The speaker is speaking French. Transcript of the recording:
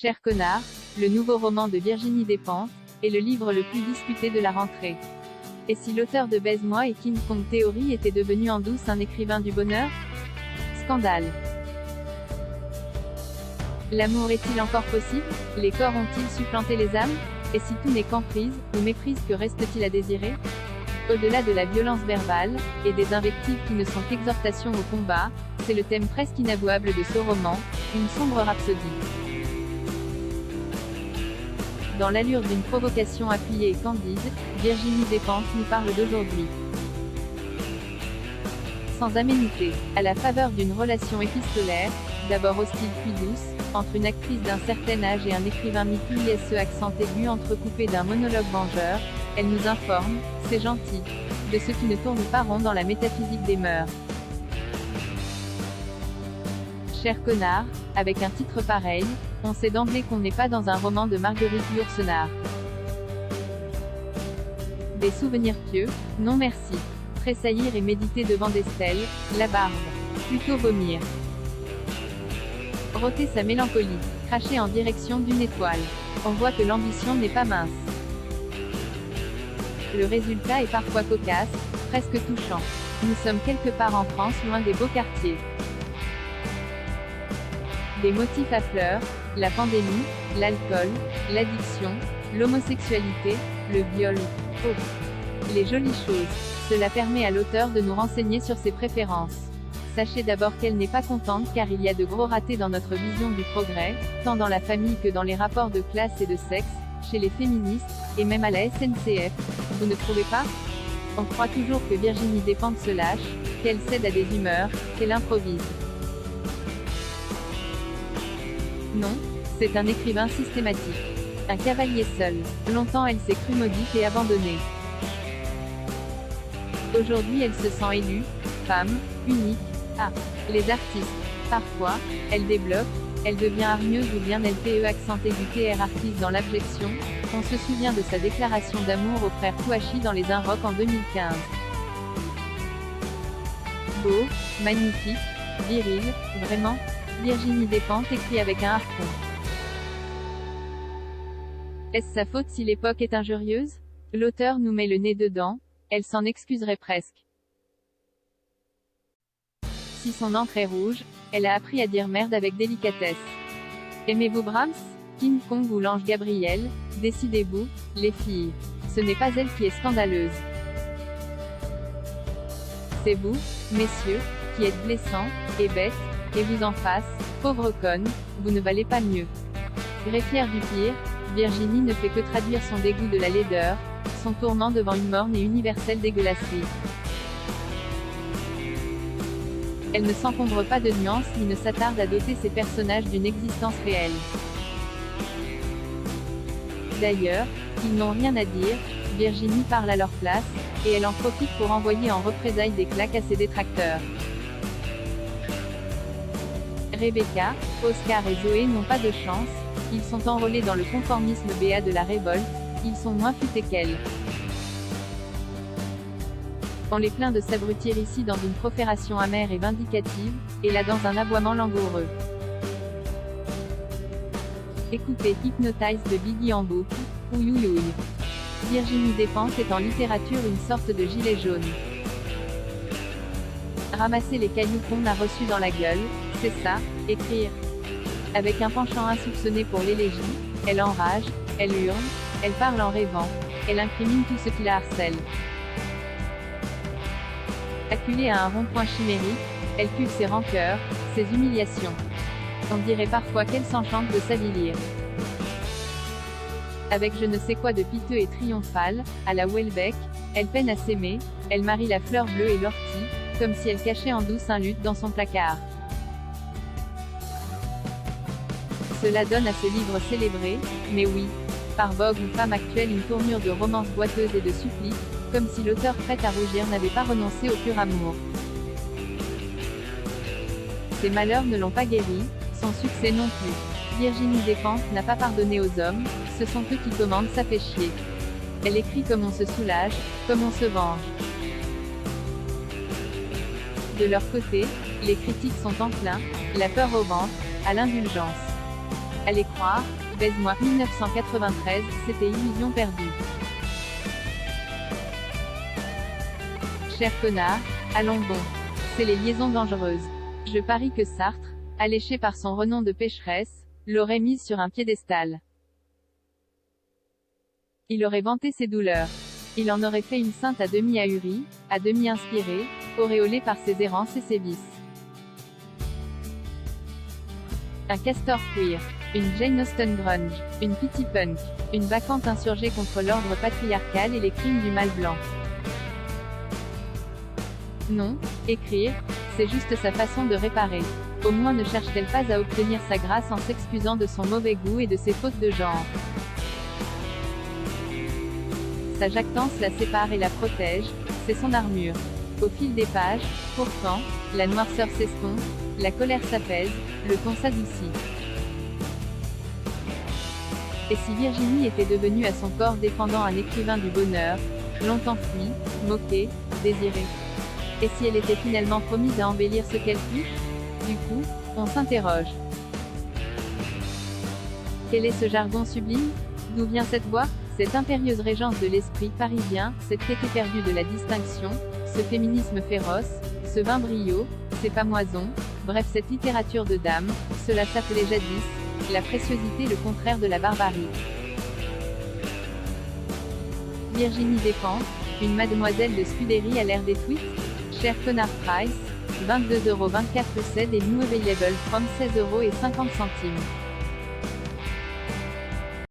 Cher connard, le nouveau roman de Virginie Despentes, est le livre le plus disputé de la rentrée. Et si l'auteur de Baise-moi et King Kong Theory était devenu en douce un écrivain du bonheur? Scandale. L'amour est-il encore possible? Les corps ont-ils supplanté les âmes? Et si tout n'est qu'emprise, ou méprise, que reste-t-il à désirer? Au-delà de la violence verbale, et des invectives qui ne sont qu'exhortations au combat, c'est le thème presque inavouable de ce roman, une sombre rhapsodie. Dans l'allure d'une provocation appuyée et candide, Virginie Despentes nous parle d'aujourd'hui. Sans aménité, à la faveur d'une relation épistolaire, d'abord hostile puis douce, entre une actrice d'un certain âge et un écrivain MeToo, ce accent aigu entrecoupé d'un monologue vengeur, elle nous informe, c'est gentil, de ce qui ne tourne pas rond dans la métaphysique des mœurs. Cher connard, avec un titre pareil, on sait d'emblée qu'on n'est pas dans un roman de Marguerite Yourcenar. Des souvenirs pieux? Non merci. Tressaillir et méditer devant des stèles, la barbe. Plutôt vomir. Rôter sa mélancolie. Cracher en direction d'une étoile. On voit que l'ambition n'est pas mince. Le résultat est parfois cocasse, presque touchant. Nous sommes quelque part en France, loin des beaux quartiers. Des motifs à fleurs, la pandémie, l'alcool, l'addiction, l'homosexualité, le viol. Oh, les jolies choses. Cela permet à l'auteur de nous renseigner sur ses préférences. Sachez d'abord qu'elle n'est pas contente car il y a de gros ratés dans notre vision du progrès, tant dans la famille que dans les rapports de classe et de sexe, chez les féministes, et même à la SNCF. Vous ne trouvez pas? On croit toujours que Virginie Despentes se lâche, qu'elle cède à des humeurs, qu'elle improvise. Non, c'est un écrivain systématique. Un cavalier seul. Longtemps elle s'est crue maudite et abandonnée. Aujourd'hui elle se sent élue, femme, unique. Ah, les artistes. Parfois, elle débloque, elle devient hargneuse ou bien LPE accent aigu TR artiste dans l'abjection. On se souvient de sa déclaration d'amour au frère Kouachi dans Les Un Rock en 2015. Beau, magnifique, viril, vraiment. Virginie Despentes écrit avec un harpon. Est-ce sa faute si l'époque est injurieuse? L'auteur nous met le nez dedans, elle s'en excuserait presque. Si son encre est rouge, elle a appris à dire merde avec délicatesse. Aimez-vous Brahms, King Kong ou l'ange Gabriel? Décidez-vous, les filles. Ce n'est pas elle qui est scandaleuse. C'est vous, messieurs, qui êtes blessants, et bêtes, et vous en face, pauvre conne, vous ne valez pas mieux. Greffière du pire, Virginie ne fait que traduire son dégoût de la laideur, son tourment devant une morne et universelle dégueulasserie. Elle ne s'encombre pas de nuances ni ne s'attarde à doter ses personnages d'une existence réelle. D'ailleurs, ils n'ont rien à dire, Virginie parle à leur place, et elle en profite pour envoyer en représailles des claques à ses détracteurs. Rebecca, Oscar et Zoé n'ont pas de chance, ils sont enrôlés dans le conformisme béat de la révolte, ils sont moins futés qu'elle. On les plaint de s'abrutir ici dans une profération amère et vindicative, et là dans un aboiement langoureux. Écoutez Hypnotize de Biggie en boucle, ouïouïouï. Virginie Despentes est en littérature une sorte de gilet jaune. Ramasser les cailloux qu'on a reçus dans la gueule, c'est ça, écrire. Avec un penchant insoupçonné pour l'élégie, elle enrage, elle hurle, elle parle en rêvant, elle incrimine tout ce qui la harcèle. Acculée à un rond-point chimérique, elle cuve ses rancœurs, ses humiliations. On dirait parfois qu'elle s'enchante de s'avilir. Avec je ne sais quoi de piteux et triomphal, à la Houellebecq, elle peine à s'aimer, elle marie la fleur bleue et l'ortie, comme si elle cachait en douce un luth dans son placard. Cela donne à ce livre célébré, mais oui, par Vogue ou Femme Actuelle une tournure de romance boiteuse et de supplice, comme si l'auteur prêt à rougir n'avait pas renoncé au pur amour. Ses malheurs ne l'ont pas guéri, son succès non plus. Virginie Despentes n'a pas pardonné aux hommes, ce sont eux qui commandent, ça fait chier. Elle écrit comme on se soulage, comme on se venge. De leur côté, les critiques sont enclins, la peur au ventre, à l'indulgence. Allez croire, baise-moi, 1993, c'était illusion perdue. Cher connard, allons bon. C'est les liaisons dangereuses. Je parie que Sartre, alléché par son renom de pécheresse, l'aurait mise sur un piédestal. Il aurait vanté ses douleurs. Il en aurait fait une sainte à demi ahurie, à demi inspirée, auréolée par ses errances et ses vices. Un castor queer, une Jane Austen grunge, une Kitty punk, une bacchante insurgée contre l'ordre patriarcal et les crimes du mal blanc. Non, écrire, c'est juste sa façon de réparer. Au moins ne cherche-t-elle pas à obtenir sa grâce en s'excusant de son mauvais goût et de ses fautes de genre. Sa jactance la sépare et la protège, c'est son armure. Au fil des pages, pourtant, la noirceur s'estompe, la colère s'apaise, le ton s'adoucit. Et si Virginie était devenue à son corps défendant un écrivain du bonheur, longtemps fui, moqué, désiré? Et si elle était finalement promise à embellir ce qu'elle fut? Du coup, on s'interroge. Quel est ce jargon sublime? D'où vient cette voix? Cette impérieuse régence de l'esprit parisien, cette quête éperdue de la distinction, ce féminisme féroce, ce vin brio, ces pamoisons, bref cette littérature de dame, cela s'appelait jadis, la préciosité le contraire de la barbarie. Virginie Despentes, une mademoiselle de Scudéry à l'ère des tweets? Cher connard price, 22,24€ cède et new available from 16,50€.